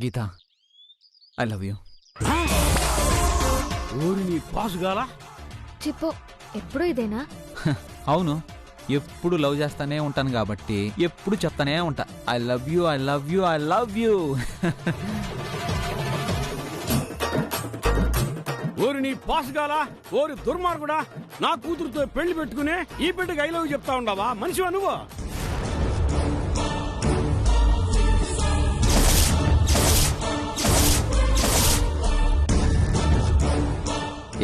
Gita, I love you. ఊరి నీ పాసుగాలా చెప్పు, ఎప్పుడు ఇదేనా? అవును, ఎప్పుడు లవ్ చేస్తానే ఉంటాను కాబట్టి ఎప్పుడు చెప్తానే ఉంటా I love you, I love you, I love you. ఊరి నీ పాసుగాలా, ఓరి దుర్మార్గుడా, నా కూతురుతో పెళ్లి పెట్టుకుని ఈ బిడ్డకి ఐ లవ్ చెప్తా ఉండవా? మనిషివా నువ్వు?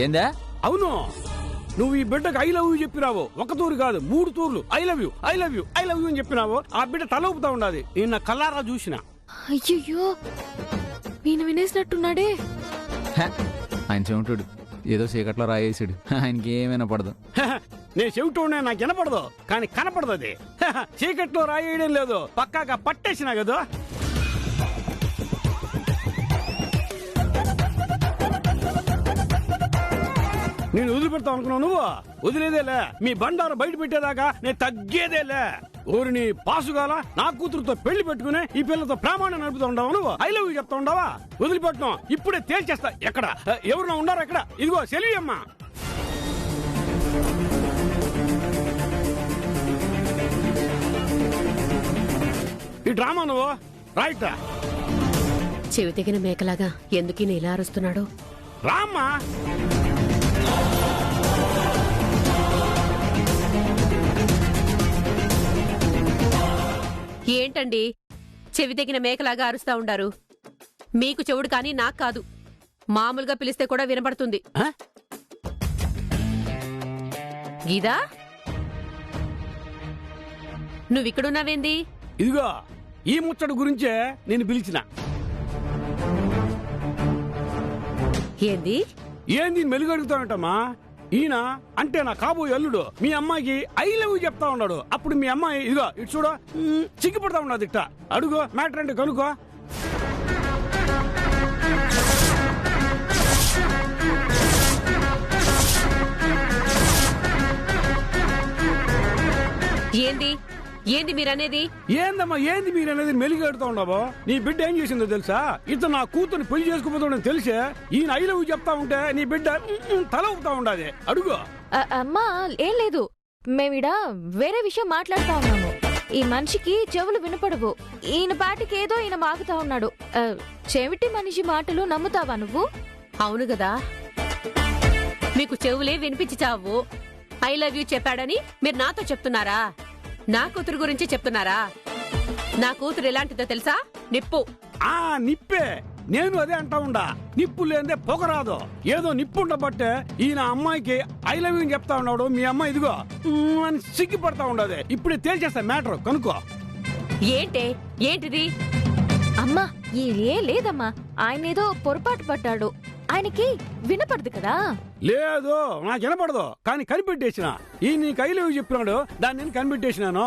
ఏందా? అవును, నువ్వు ఈ బిడ్డకు ఐ లవ్ యూ చెప్పినావు. ఒక తూరు కాదు, 3 తూర్లు I love you, I love you, I love you అని చెప్పినావు. ఆ బిడ్డ తలవుతా ఉండాది. నిన్న కల్లారా చూసిన. అయ్యయ్యో, నేను వినేసినట్టున్నాడే. ఆయన చెవిటుడు ఏదో చీకట్లో రాయేసాడు. ఆయనకి ఏమైనా పడదు. నేను చెవిటోనే, నాకు వినపడదు కానీ కనపడదు. అది చీకట్లో రాయేయడం లేదు, పక్కాగా పట్టేసినా కదా. నేను వదిలిపెడతావు అనుకున్నావు నువ్వు? వదిలేదేలే. మీ బండారు బయట పెట్టేదాకా నేను తగ్గేదేలే. ఊరిని పాసుగాల, నా కూతురుతో పెళ్లి పెట్టుకుని ఈ పిల్లతో ప్రామాణ్యం నడుపుతూ ఉండవు నువ్వు. ఐ లవ్ యూ చెప్తా ఉండవా? వదిలిపెట్టను, ఇప్పుడే తేల్చేస్తా. ఎక్కడ ఎవరు ఉన్నారో ఎక్కడ? ఇదిగో సెల్వి అమ్మ. ఈ డ్రామా నువ్వు రైట్. చెవి తెగిన మేకలాగా ఎందుకు ఈయన ఇలా అరుస్తున్నాడు? రామ్మా. ఏంటండి చెవి తెగిన మేకలాగా అరుస్తా ఉండారు? మీకు చెవుడు కానీ నాకు కాదు. మామూలుగా పిలిస్తే కూడా వినపడుతుంది. గీదా, నువ్విక్కడున్నావేంది? ఇదిగో ఈ ముచ్చట గురించే నేను పిలిచిన. ఏంది ఏంది మెలుగడుగుతానంటమ్మా? ఈయన అంటే నా కాబోయే అల్లుడు మీ అమ్మాయికి ఐ లవ్ యూ చెప్తా ఉన్నాడు. అప్పుడు మీ అమ్మాయి ఇదిగో ఇటు చూడ చిక్కిపడతా ఉన్నది. ఇట్ట అడుగు, మ్యాటర్ అంటే కనుకో. ఏంది ఏంది మీరనేది? ఏందమ్మా ఏంది మీరు అనేది మెలుగెడుతా ఉండవో? నీ బిడ్డ ఏం చేసిందో తెలుసా? ఇతను నా కూతుర్ని పెళ్లి చేసుకుపోతాడని తెలిసే ఈయన ఐ లవ్ యూ చెప్తా ఉంటే నీ బిడ్డ తల ఊపుతా ఉండాది. అడుగు. అమ్మా, ఏం లేదు, మేమిడ వేరే విషయం మాట్లాడుతా ఉన్నాము. ఈ మనిషికి చెవులు వినపడవు. ఈయన పాటికి ఏదో ఈయన మాగుతా ఉన్నాడు. చెవిటి మనిషి మాటలు నమ్ముతావా నువ్వు? అవును గదా, మీకు చెవులే వినిపించి చావు. ఐ లవ్ యూ చెప్పాడని మీరు నాతో చెప్తున్నారా? నా కూతురు గురించి చెప్తున్నారా? నా కూతురు ఎలాంటిదో తెలుసా? నిప్పు. ఆ నిప్పే, నేను అదే అంటా ఉండా. నిప్పు లేదే పొగరాదు. ఏదో నిప్పు ఉండబట్టే ఈయన అమ్మాయికి ఐ లవ్ యూ చెప్తా ఉన్నాడు. మీ అమ్మాయి ఇదిగో అని సిగ్గిపడతా ఉండదు. ఇప్పుడే తేల్చేస్తా మ్యాటర్ కనుకో. ఏంటిది? అమ్మా, ఏం లేదమ్మా, ఆయన ఏదో పొరపాటు పడ్డాడు. ఆయనకి వినపడదు కదా. లేదు, నాకు వినపడదు కానీ కనిపెట్టేసిన. ఈ నీకు ఐ లవ్ యూ చెప్పినాడు, దాన్ని నేను కనిపెట్టేసినాను.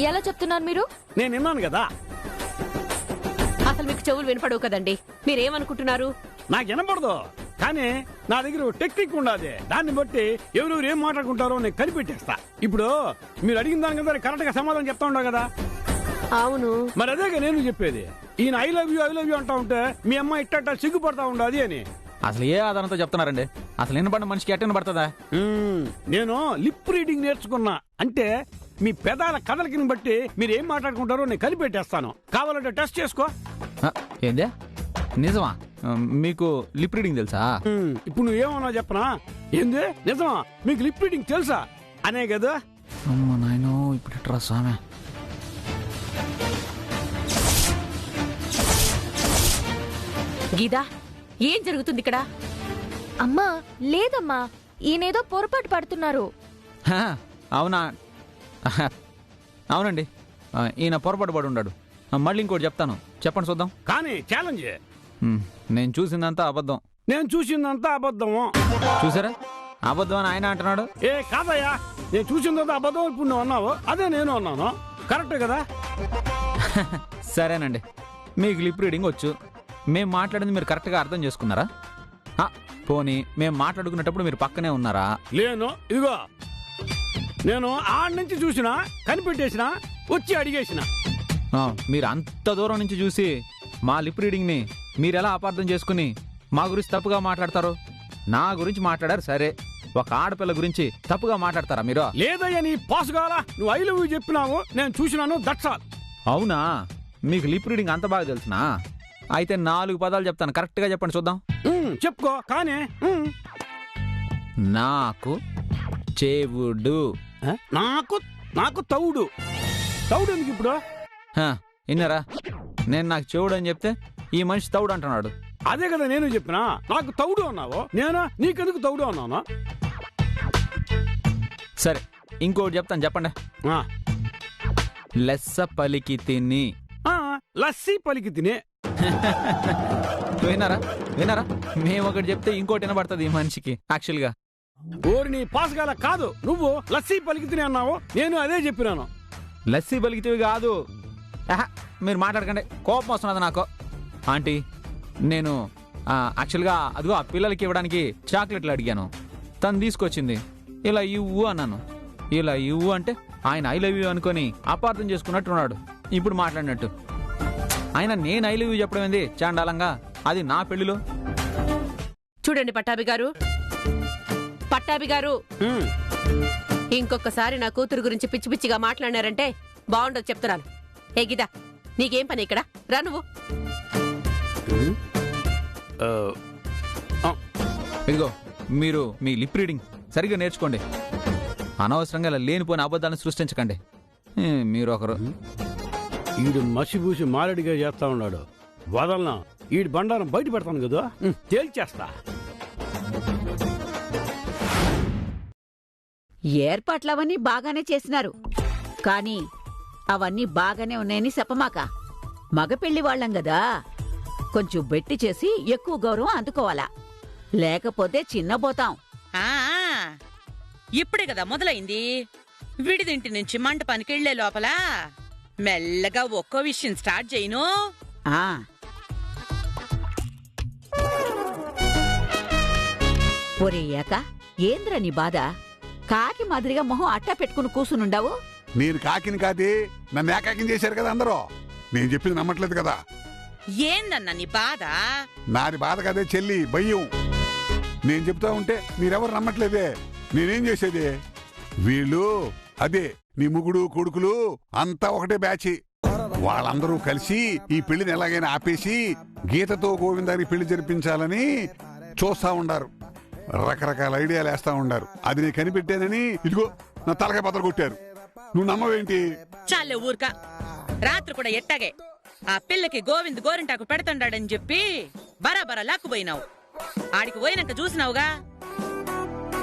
ఎలా చెప్తున్నారు మీరు? నేను విన్నాను కదా. అసలు మీకు చెవులు వినపడవు కదండి, మీరేమనుకుంటున్నారు? నాకు వినపడదు కానీ నా దగ్గర టెక్నిక్ ఉండాది. దాన్ని బట్టి ఎవరెవరు ఏం మాట్లాడుకుంటారో నేను కనిపెట్టేస్తా. ఇప్పుడు మీరు అడిగిన దానికంతా కరెక్ట్ గా సమాధానం చెప్తా ఉండవు కదా. అవును, మరి అదేగా నేను చెప్పేది. ఈయన ఐ లవ్ యూ అంటా ఉంటే మీ అమ్మ ఇట్ట సిగ్గుపడతా ఉండదు అని. అసలు ఏ ఆధారంతో చెప్తున్నారండి? అసలు వినపడిన మనిషికి ఎట్టన పడుతుందా? నేను లిప్ రీడింగ్ నేర్చుకున్నా. అంటే మీ పెదాల కదలకిని బట్టి మీరు ఏం మాట్లాడుకుంటారో నేను కనిపెట్టేస్తాను. కావాలంటే టెస్ట్ చేసుకో. ఏందే, నిజమా? మీకు లిప్ రీడింగ్ తెలుసా? ఇప్పుడు నువ్వేమన్నా చెప్పనా? ఏంది నిజమా? మీకు లిప్ రీడింగ్ తెలుసా అనే కదా. అమ్మ నాయనో, ఇప్పుడు డ్రెస్ ఆమె. గీదా, ఏం జరుగుతుంది ఇక్కడ? అమ్మా లేదమ్మా, ఈయనేదో పొరపాటు పడుతున్నారు. అవునా? అవునండి, ఈయన పొరపాటు పడి ఉన్నాడు. మళ్ళీ ఇంకోటి చెప్తాను, చెప్పండి చూద్దాం. కానీ ఛాలెంజ్. నేను చూసిందంతా అబద్ధం. నేను చూసిందంతా అబద్ధము. చూసారా? అబద్ధం అని ఆయన అంటున్నాడు. ఏ కాదయ్యా, నేను చూసిందంతా అబద్ధం. ఇప్పుడు నువ్వు అన్నావు, అదే నేను అన్నాను. కరెక్టే కదా. సరేనండి, మీకు లిప్ రీడింగ్ వచ్చు. మేము మాట్లాడింది మీరు కరెక్ట్గా అర్థం చేసుకున్నారా? పోనీ మేము మాట్లాడుకునేటప్పుడు మీరు పక్కనే ఉన్నారా? లేను. ఇదిగో నేను ఆడ నుంచి చూసినా, కనిపెట్టేసిన, వచ్చి అడిగేసిన. మీరు అంత దూరం నుంచి చూసి మా లిప్ రీడింగ్ని మీరెలా అపార్థం చేసుకుని మా గురించి తప్పుగా మాట్లాడతారు? నా గురించి మాట్లాడారు సరే, ఒక ఆడపిల్ల గురించి తప్పుగా మాట్లాడతారా మీరు? లేదయ్యా నీ పాసుగాల, నువ్వు ఐ లవ్ యూ చెప్పినావు, నేను చూసినాను, దట్స్ ఆల్. అవునా? మీకు లిప్ రీడింగ్ అంత బాగా తెలుసునా? అయితే 4 పదాలు చెప్తాను, కరెక్ట్గా చెప్పండి చూద్దాం. చెప్పుకో కానీ. నాకు చెవుడు. నాకు నాకు తౌడు. తౌడు ఎందుకు ఇప్పుడు? విన్నారా? నేను నాకు చెవుడు అని చెప్తే ఈ మనిషి తౌడు అంటున్నాడు. అదే కదా నేను చెప్పినా, నాకు తౌడు అన్నావు, నేను నీకెందుకు తౌడు అన్నాను? సరే ఇంకోటి చెప్తాను, చెప్పండి. లెస్స పలికి తిని. లస్సీ పలికి తినే. విన్నారా? విన్నారా? మేము ఒకటి చెప్తే ఇంకోటి వినబడుతుంది ఈ మనిషికి. యాక్చువల్గా ఓరిని పాసుగాల కాదు, నువ్వు లస్సీ పలికి తినే అన్నావు, నేను అదే చెప్పినాను. లస్సీ పలికితివి కాదు. మీరు మాట్లాడకండి, కోపం వస్తున్నది నాకు. ఆంటీ, నేను యాక్చువల్గా అదిగో ఆ పిల్లలకి ఇవ్వడానికి చాక్లెట్లు అడిగాను, తను తీసుకొచ్చింది. ఇలా ఇవ్వు అన్నాను. ఇలా ఇవ్వు అంటే ఆయన ఐ లవ్ యూ అనుకొని అపార్థం చేసుకున్నట్టున్నాడు ఇప్పుడు మాట్లాడినట్టు. ఆయన నేను ఐ లవ్ యూ చెప్పడం ఏంది చాండాలంగా, అది నా పెళ్లిలో. చూడండి పట్టాభి గారు, పట్టాభి గారు, ఇంకొకసారి నా కూతురు గురించి పిచ్చి పిచ్చిగా మాట్లాడారంటే బాగుండదు చెప్తున్నాను. ఏ గీత, నీకేం పని ఇక్కడ? రా నువ్వు. ఇదిగో మీరు మీ లిప్ రీడింగ్ సరిగ్గా నేర్చుకోండి. అనవసరంగా ఇలా లేనిపోయిన అబద్ధాలను సృష్టించకండి. మీరు ఒకరు. ఈడు మసిపూసి మారడిగా చేస్తా ఉన్నాడు, వదలనా? ఈడు బండారం బయట పెడతాను కదా, తేల్చేస్తా. ఏర్పాట్లవన్నీ బాగానే చేసినారు, కానీ అవన్నీ బాగానే ఉన్నాయని చెప్పమాక. మగ పెళ్లి వాళ్ళం గదా, కొంచెం బెట్టి చేసి ఎక్కువ గౌరవం అందుకోవాలా, లేకపోతే చిన్నపోతాం. ఇప్పుడే కదా మొదలైంది. విడిదింటి నుంచి మంటపానికి వెళ్లే లోపల మెల్లగా ఒక్కో విషయం స్టార్ట్ చేయను. ఒరేయాక ఏంద్ర నీ బాధ? కాకి మాదిరిగా మొహం అట్టా పెట్టుకుని కూసునుండావు. నేను కాకిని కాదే, నన్ను ఏకాకిని చేశారు కదా అందరూ. నేను చెప్పింది నమ్మట్లేదు కదా. ఏందన్నా నీ బాధ? నాది బాధ కదే చెల్లి, భయం. నేను చెప్తా ఉంటే మీరెవరు నమ్మట్లేదే. నేనేం చేసేది? వీళ్ళు అదే నీ ముగుడు కొడుకులు అంతా ఒకటే బ్యాచి. వాళ్ళందరూ కలిసి ఈ పెళ్లిని ఎలాగైనా ఆపేసి గీతతో గోవిందాన్ని పెళ్లి జరిపించాలని చూస్తా ఉండారు. రకరకాల ఐడియాలు వేస్తా ఉండారు. అది నేను కనిపెట్టానని ఇదిగో నా తలకాయ బద్దలు కొట్టారు. నువ్వు నమ్మవేంటి? చాలే ఊరుక. రాత్రి కూడా ఎట్టాగే ఆ పిల్లకి గోవింద్ గోరింటాకు పెడతాడని చెప్పి బరాబరా లాక్కుపోయినావు. ఆడికి పోయినాక చూసినావుగా,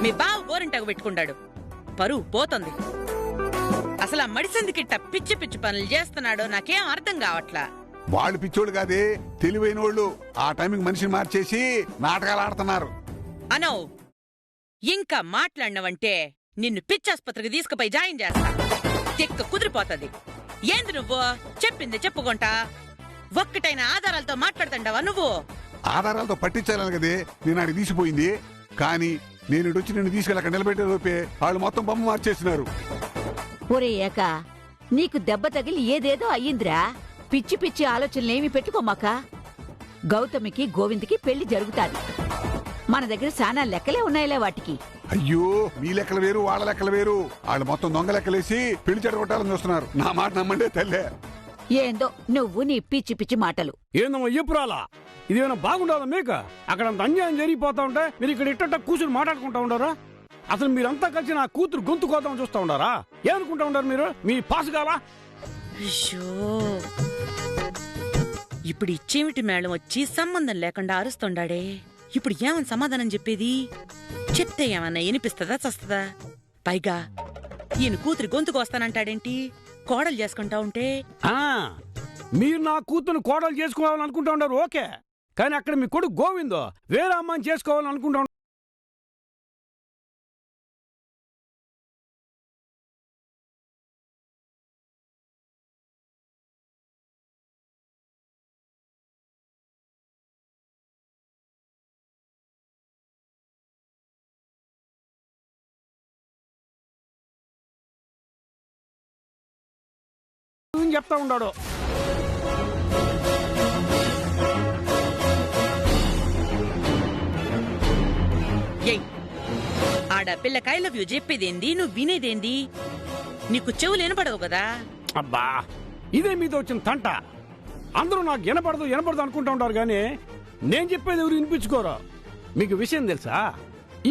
మీ బావ గోరింటాకు పెట్టుకుంటాడు. పరువు పోతుంది. అసలు ఆ మడిసందికిట్ట పిచ్చి పిచ్చి పనులు చేస్తున్నాడో నాకేం అర్థం కావట్లా. వాళ్ళు పిచ్చోళ్ళు కాదే, తెలివైన వాళ్ళు. ఆ టైంకి మనిషిని మార్చేసి నాటకాలు ఆడుతున్నారు. అనో ఇంకా మాట్లాడినవంటే నిన్ను పిచ్చాసుపత్రికి తీసుకుపోయి జాయిన్ చేస్తా. తిక్క కుదిరిపోతుంది. ఏంది నువ్వు చెప్పింది చెప్పుకుంటా? ఒక్కటైన ఆధారాలతో మాట్లాడుతుండవా నువ్వు? ఆధారాలతో పట్టించాలని కదే నేను ఆడికి తీసిపోయింది. కానీ నేను ఇటు వచ్చి నిన్ను తీసుకెళ్ళి అక్కడ నిలబెట్టే లోపే వాళ్ళు మొత్తం బొమ్మ మార్చేసినారు. ఒరేయాక నీకు దెబ్బ తగిలి ఏదేదో అయ్యిందిరా. పిచ్చి పిచ్చి ఆలోచనలేమి పెట్టుకోమాక. గౌతమికి గోవింద్కి పెళ్లి జరుగుతాది. మన దగ్గర చాలా లెక్కలే ఉన్నాయిలే వాటికి. అయ్యో, మీ లెక్కలు వేరు, వాళ్ళ లెక్కలు వేరు. వాళ్ళు మొత్తం దొంగ లెక్కలేసి పెళ్లి చెడగొట్టాలని చూస్తున్నారు. నా మాట నమ్మండే తల్లే. ఏందో నువ్వు నీ పిచ్చి పిచ్చి మాటలు. ఏందమ్మా ఎప్పురాలా? ఇదేమైనా బాగుండదా మీకు? అక్కడ అంత అన్యాయం జరిగిపోతా ఉంటే మీరు ఇక్కడ ఇట్ట కూర్చుని మాట్లాడుకుంటా ఉండారా? అసలు మీరంతా కలిసి నా కూతురు గొంతు కోద్దామని చూస్తా ఉండారా? ఏమనుకుంటా ఉండారు మీరు? మీ పాసుగాలా? అయ్యో, ఇప్పుడు ఇచ్చేమిటి మేళం వచ్చి సంబంధం లేకుండా అరుస్తుండాడే. ఇప్పుడు ఏమని సమాధానం చెప్పేది? చెప్తే ఏమన్నా వినిపిస్తుందా చస్తుందా? పైగా ఈయన కూతురి గొంతుకు వస్తానంటాడేంటి? కోడలు చేసుకుంటా ఉంటే. మీరు నా కూతురు కోడలు చేసుకోవాలని అనుకుంటా ఉండారు, ఓకే. కానీ అక్కడ మీ కొడుకు గోవిందో వేరే అమ్మాయిని చేసుకోవాలని అనుకుంటా చెప్తా ఉన్నాడు. ఆడపిల్లకి ఐ లవ్ యూ చెప్పేదేంది, నువ్వు వినేదేంది? నీకు చెవులు వినపడవు కదా? అబ్బా, ఇదే మీతో వచ్చిన తంట. అందరూ నాకు వినపడదు అనుకుంటా ఉంటారు కానీ నేను చెప్పేది ఎవరు వినిపించుకోరు. మీకు విషయం తెలుసా,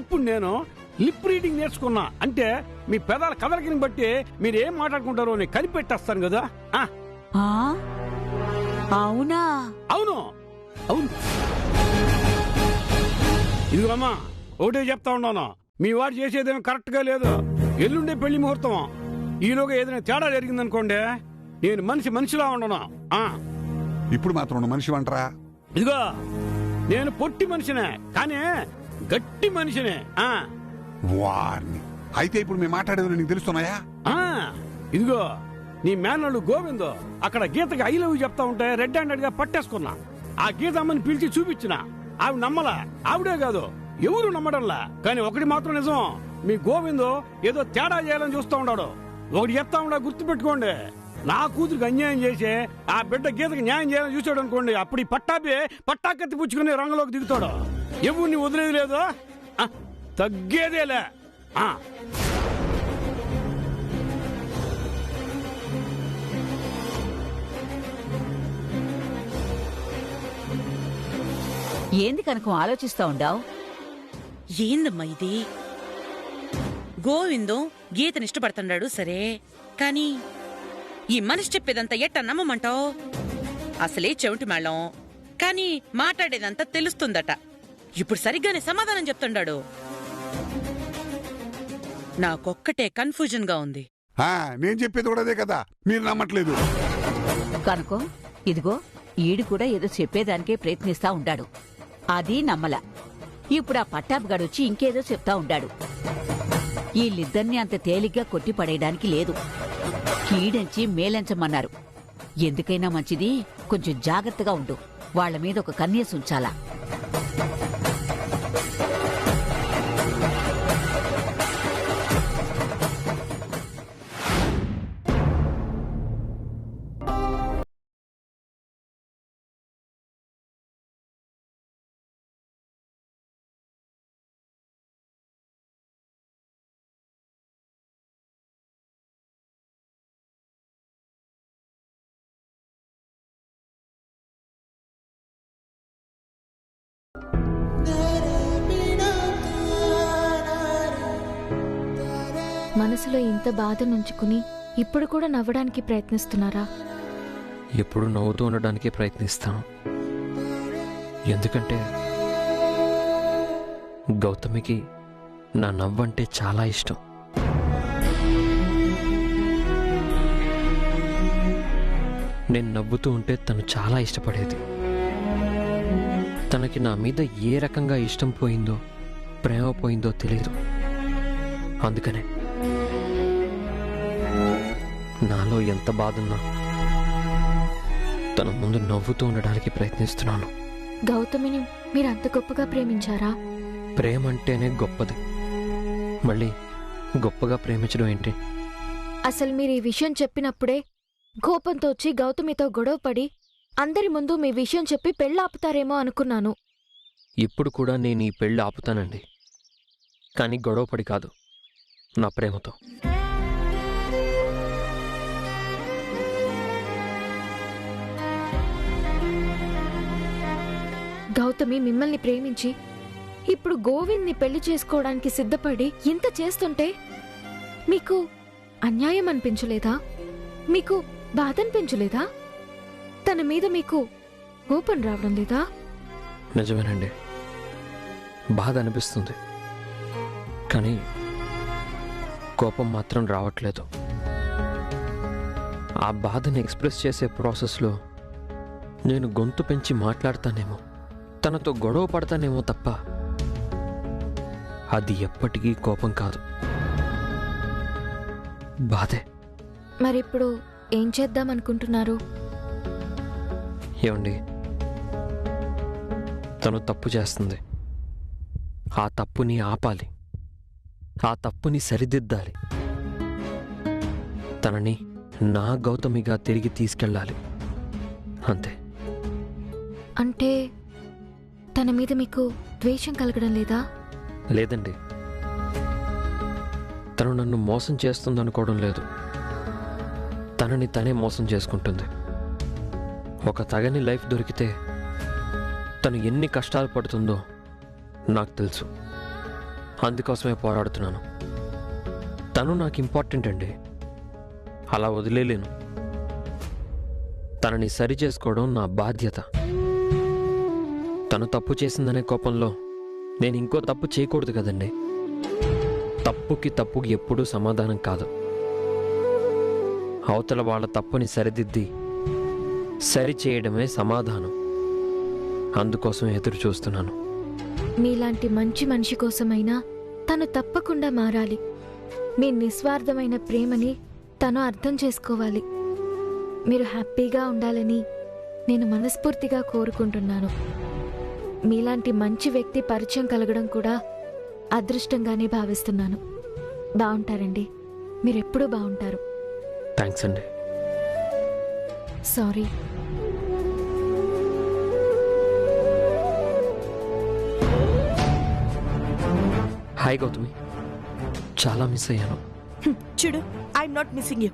ఇప్పుడు నేను లిప్ రీడింగ్ నేర్చుకున్నా. అంటే మీ పెదాల కదలికని బట్టి మీరు ఏం మాట్లాడుకుంటారో నేను కనిపెట్టేస్తాను కదా. అవునా? అవును అవును. ఇదిగోమ్మా, ఒకటే చెప్తా ఉన్నాను, మీ వాడు చేసేదేమో కరెక్ట్ గా లేదు. ఎల్లుండే పెళ్లి ముహూర్తం. ఈలోగా ఏదైనా తేడా జరిగిందనుకోండి, నేను మనిషిలా ఉండను. ఇప్పుడు మాత్రం మనిషి అంటారా? ఇదిగో, నేను పొట్టి మనిషినే కానీ గట్టి మనిషినే. వారిని అయితే ఇప్పుడు మేము మాట్లాడేది నీకు తెలుస్తున్నాయా? ఇదిగో, నీ మేనల్లుడు గోవిందో అక్కడ గీతకి ఐ లవ్ యూ చెప్తా ఉంటే రెడ్ హ్యాండెడ్ గా పట్టేసుకున్నా. ఆ గీత అమ్మని పిలిచి చూపించిన. ఆవిడ నమ్మలా. ఆవిడే కాదు, ఎవరు నమ్మడంలా. కానీ ఒకటి మాత్రం నిజం, మీ గోవిందో ఏదో తేడా చేయాలని చూస్తూ ఉన్నాడు. ఒకటి చెప్తా ఉండా, గుర్తు పెట్టుకోండి, నా కూతురికి అన్యాయం చేసి ఆ బిడ్డ గీతకి న్యాయం చేయాలని చూసాడు అనుకోండి, అప్పుడు ఈ పట్టాకత్తి పుచ్చుకుని రంగంలోకి దిగుతాడు. ఎవరిని వదిలేదు లేదు, తగ్గేదేలే. ఏంది కనుక ఆలోచిస్తా ఉండావు? ఏందమ్మా ఇది? గోవిందం గీతని ఇష్టపడుతున్నాడు సరే, కానీ ఈ మనిషి చెప్పేదంతా ఎట్టా నమ్మమంటావు? అసలే చెవిటి మేళం, కానీ మాట్లాడేదంతా తెలుస్తుందట. ఇప్పుడు సరిగ్గానే సమాధానం చెప్తున్నాడు. నాకొక్కటే కన్ఫ్యూజన్ గా ఉంది. నేను చెప్పేది కూడా అదే కదా, మీరు నమ్మట్లేదు. కనుకో, ఇదిగో ఈడు కూడా ఏదో చెప్పేదానికే ప్రయత్నిస్తా ఉండాడు. అది నమ్మల. ఇప్పుడు ఆ పట్టాపుగాడొచ్చి ఇంకేదో చెప్తా ఉండాడు. వీళ్ళిద్దరినీ అంత తేలిగ్గా కొట్టి పడేయడానికి లేదు. కీడించి మేలెంచమన్నారు. ఎందుకైనా మంచిది, కొంచెం జాగ్రత్తగా ఉండు. వాళ్ల మీద ఒక కన్నేసి ఉంచాలా. మనసులో ఇంత బాధ నుంచుకుని ఇప్పుడు కూడా నవ్వడానికి ప్రయత్నిస్తున్నారా? ఎప్పుడు నవ్వుతూ ఉండడానికి ప్రయత్నిస్తాను. ఎందుకంటే గౌతమికి నా నవ్వంటే చాలా ఇష్టం. నేను నవ్వుతూ ఉంటే తను చాలా ఇష్టపడేది. తనకి నా మీద ఏ రకంగా ఇష్టం పోయిందో, ప్రేమ పోయిందో తెలియదు. అందుకనే నాలో ఎంత బాధున్నా తన ముందు నవ్వుతూ ఉండడానికి ప్రయత్నిస్తున్నాను. గౌతమిని మీరు అంత గొప్పగా ప్రేమించారా? ప్రేమ అంటేనే గొప్పది, మళ్ళీ గొప్పగా ప్రేమించడం ఏంటి? అసలు మీరు ఈ విషయం చెప్పినప్పుడే కోపంతో వచ్చి గౌతమితో గొడవపడి అందరి ముందు మీ విషయం చెప్పి పెళ్ళాపుతారేమో అనుకున్నాను. ఇప్పుడు కూడా నేను ఈ పెళ్ళి ఆపుతానండి, కానీ గొడవపడి కాదు, నా ప్రేమతో. గౌతమి మిమ్మల్ని ప్రేమించి ఇప్పుడు గోవింద్ని పెళ్లి చేసుకోవడానికి సిద్ధపడి ఇంత చేస్తుంటే మీకు అన్యాయం అనిపించలేదా? మీకు బాధ అనిపించలేదా? తన మీద మీకు కోపం రావడం లేదా? నిజమేనండి, బాధ అనిపిస్తుంది, కానీ కోపం మాత్రం రావట్లేదు. ఆ బాధని ఎక్స్ప్రెస్ చేసే ప్రాసెస్లో నేను గొంతు పెంచి మాట్లాడతానేమో, తనతో గొడవ పడతానేమో తప్ప అది ఎప్పటికీ కోపం కాదు, బాధే. మరిప్పుడు ఏం చేద్దామనుకుంటున్నారు? ఏమండి, తను తప్పు చేస్తుంది, ఆ తప్పుని ఆపాలి, ఆ తప్పుని సరిదిద్దాలి, తనని నా గౌతమిగా తిరిగి తీసుకెళ్ళాలి, అంతే. అంటే తన మీద మీకు ద్వేషం కలగడం లేదా? లేదండి, తను నన్ను మోసం చేస్తుందనుకోవడం లేదు, తనని తనే మోసం చేసుకుంటుంది. ఒక తగని లైఫ్ దొరికితే తను ఎన్ని కష్టాలు పడుతుందో నాకు తెలుసు. అందుకోసమే పోరాడుతున్నాను. తను నాకు ఇంపార్టెంట్ అండి, అలా వదిలేలేను. తనని సరి చేసుకోవడం నా బాధ్యత. తను తప్పు చేసిందనే కోపంలో నేను ఇంకో తప్పు చేయకూడదు కదండి. తప్పుకి ఎప్పుడూ సమాధానం కాదు. అవతల వాళ్ళ తప్పుని సరిదిద్ది సరి చేయడమే సమాధానం. అందుకోసం ఎదురు చూస్తున్నాను. మీలాంటి మంచి మనిషి కోసమైనా తను తప్పకుండా మారాలి. మీ నిస్వార్థమైన ప్రేమని తను అర్థం చేసుకోవాలి. మీరు హ్యాపీగా ఉండాలని నేను మనస్ఫూర్తిగా కోరుకుంటున్నాను. మీలాంటి మంచి వ్యక్తి పరిచయం కలగడం కూడా అదృష్టంగానే భావిస్తున్నాను. బాగుంటారండి, మీరెప్పుడూ బాగుంటారు. థ్యాంక్స్ అండి. సారీ. హాయ్ గౌతమి, చాలా మిస్ అయ్యాను. చూడు, ఐఎమ్ నాట్ మిస్సింగ్ యూ.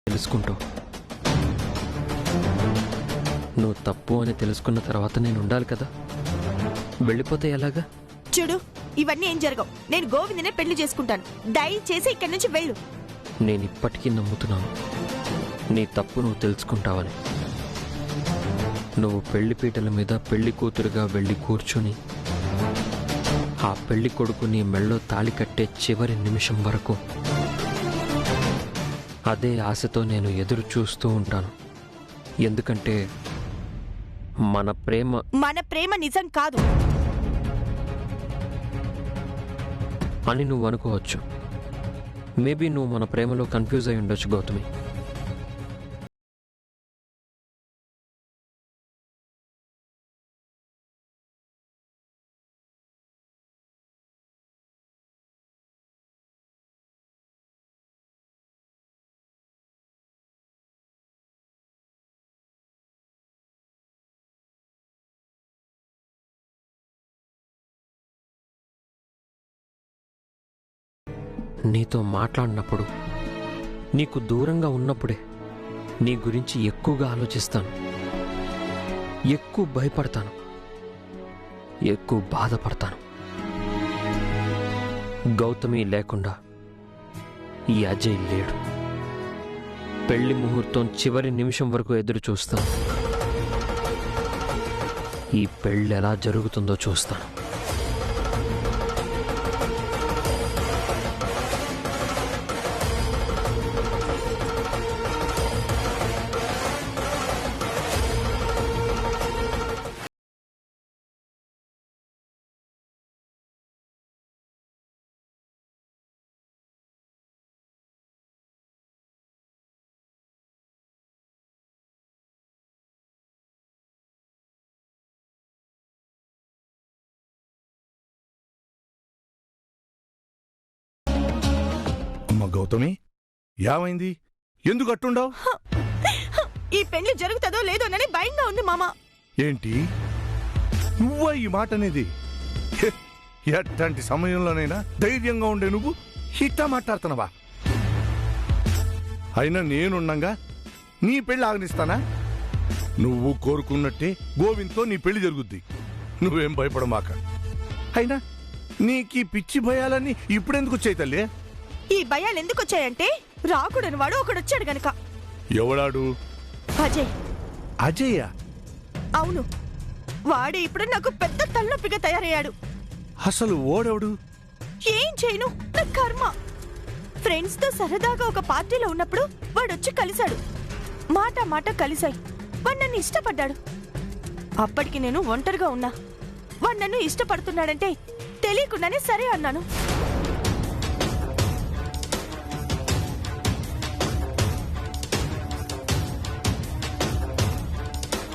తెలుసుకుంటూ నువ్వు తప్పు అని తెలుసుకున్న తర్వాత నేను ఉండాలి కదా. వెళ్ళిపోతే ఎలాగా? చూడు, ఇవన్నీ ఏం జరగవు. నేను గోవిందనే పెళ్లి చేసుకుంటాను. దయచేసి ఇక్కడి నుంచి వెళ్ళు. నేను ఇప్పటికీ నమ్ముతున్నాను నీ తప్పు నువ్వు తెలుసుకుంటావని. నువ్వు పెళ్లి పీటల మీద పెళ్లి కూతురుగా వెళ్ళి కూర్చుని ఆ పెళ్లి కొడుకు నీ మెళ్ళో తాళి కట్టే చివరి నిమిషం వరకు అదే ఆశతో నేను ఎదురు చూస్తూ ఉంటాను. ఎందుకంటే మన ప్రేమ నిజం కాదు అని నువ్వు అనుకోవచ్చు. మేబీ నువ్వు మన ప్రేమలో కన్ఫ్యూజ్ అయి ఉండొచ్చు గౌతమి. నీతో మాట్లాడినప్పుడు, నీకు దూరంగా ఉన్నప్పుడే నీ గురించి ఎక్కువగా ఆలోచిస్తాను, ఎక్కువ భయపడతాను, ఎక్కువ బాధపడతాను. గౌతమి లేకుండా ఈ అజయ్ లేడు. పెళ్లి ముహూర్తం చివరి నిమిషం వరకు ఎదురు చూస్తాను. ఈ పెళ్లి ఎలా జరుగుతుందో చూస్తాను. గౌతమి, ఏమైంది? ఎందుకు అట్టుండవు? ఈ పెళ్లి జరుగుతుందో లేదోనని భయంగా ఉంది మామా. ఏంటి నువ్వా ఈ మాట అనేది? ఎట్లాంటి సమయంలోనైనా ధైర్యంగా ఉండే నువ్వు ఇట్టా మాట్లాడుతున్నావా? అయినా నేనుండగా నీ పెళ్లి ఆగనిస్తానా? నువ్వు కోరుకున్నట్టే గోవింద్తో నీ పెళ్లి జరుగుద్ది. నువ్వేం భయపడమాక. అయినా నీకీ పిచ్చి భయాలన్నీ ఇప్పుడెందుకు వచ్చాయి తల్లి? ఈ భయాలు ఎందుకు వచ్చాయంటే రాకూడని వాడు ఒకడొచ్చాడు గనక. ఎవడాడు? అజయ్. అజయ్య? అవును, వాడే ఇప్పుడు నాకు పెద్ద తలనొప్పిగా తయారయ్యాడు. అసలు ఓడెవడు? ఏం చేయను, నా కర్మ. ఫ్రెండ్స్ తో సరదాగా ఒక పార్టీలో ఉన్నప్పుడు వాడొచ్చి కలిశాడు. మాట కలిశాయి. వాడు నన్ను ఇష్టపడ్డాడు. అప్పటికి నేను ఒంటరిగా ఉన్నా. వాడు నన్ను ఇష్టపడుతున్నాడంటే తెలియకుండానే సరే అన్నాను.